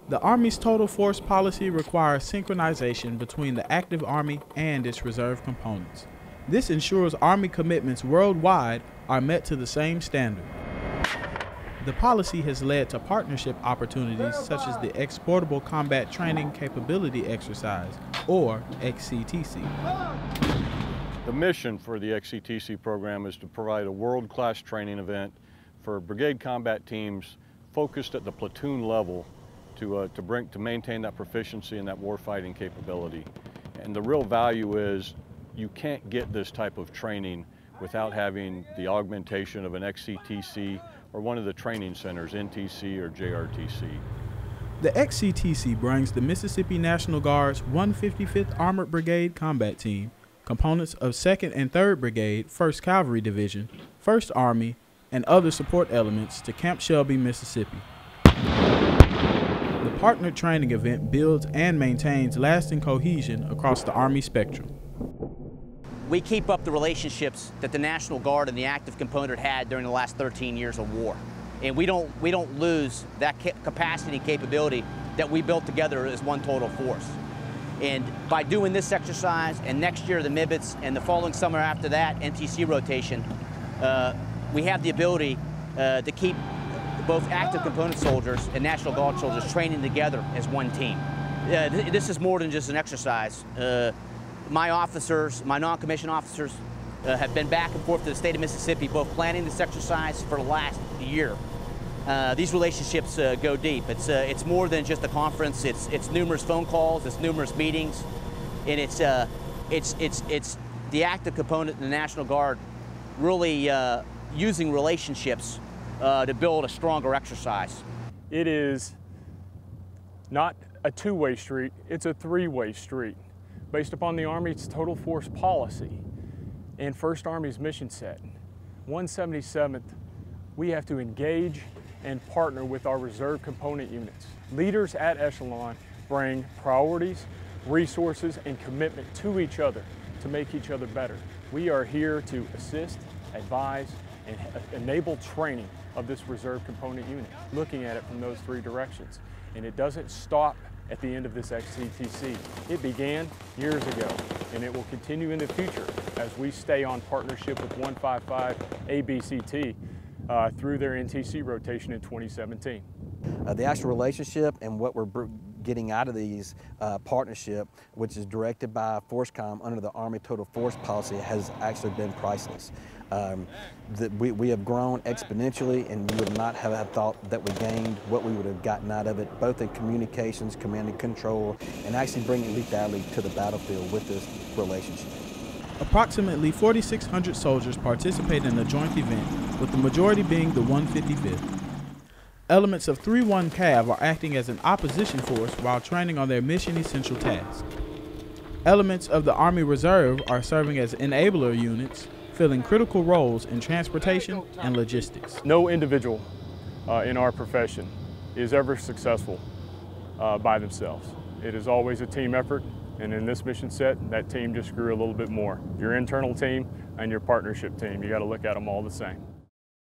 The Army's total force policy requires synchronization between the active Army and its reserve components. This ensures Army commitments worldwide are met to the same standard. The policy has led to partnership opportunities such as the Exportable Combat Training Capability Exercise, or XCTC. The mission for the XCTC program is to provide a world-class training event for brigade combat teams focused at the platoon level to maintain that proficiency and that warfighting capability. And the real value is you can't get this type of training without having the augmentation of an XCTC or one of the training centers, NTC or JRTC. The XCTC brings the Mississippi National Guard's 155th Armored Brigade Combat Team, components of 2nd and 3rd Brigade, 1st Cavalry Division, 1st Army, and other support elements to Camp Shelby, Mississippi. The partnered training event builds and maintains lasting cohesion across the Army spectrum. We keep up the relationships that the National Guard and the active component had during the last 13 years of war. And we don't lose that capacity and capability that we built together as one total force. And by doing this exercise, and next year the MIBITS, and the following summer after that, NTC rotation, we have the ability to keep both active component soldiers and National Guard soldiers training together as one team. This is more than just an exercise. My officers, my non-commissioned officers, have been back and forth to the state of Mississippi, both planning this exercise for the last year. These relationships go deep. It's more than just a conference. It's numerous phone calls, it's numerous meetings, and it's the active component in the National Guard really using relationships to build a stronger exercise. It is not a two-way street, it's a three-way street based upon the Army's total force policy and 1st Army's mission set. 177th, we have to engage and partner with our reserve component units. Leaders at Echelon bring priorities, resources, and commitment to each other to make each other better. We are here to assist, advise, and enable training of this reserve component unit, looking at it from those three directions. And it doesn't stop at the end of this XCTC. It began years ago, and it will continue in the future as we stay on partnership with 155 ABCT through their NTC rotation in 2017. The actual relationship and what we're getting out of these partnership, which is directed by FORCECOM under the Army Total Force Policy, has actually been priceless. We have grown exponentially, and you would not have thought that we gained what we would have gotten out of it, both in communications, command and control, and actually bringing lethality to the battlefield with this relationship. Approximately 4,600 soldiers participate in the joint event, with the majority being the 155th. Elements of 3-1 Cav are acting as an opposition force while training on their mission-essential tasks. Elements of the Army Reserve are serving as enabler units, filling critical roles in transportation and logistics. No individual in our profession is ever successful by themselves. It is always a team effort, and in this mission set, that team just grew a little bit more. Your internal team and your partnership team, you got to look at them all the same.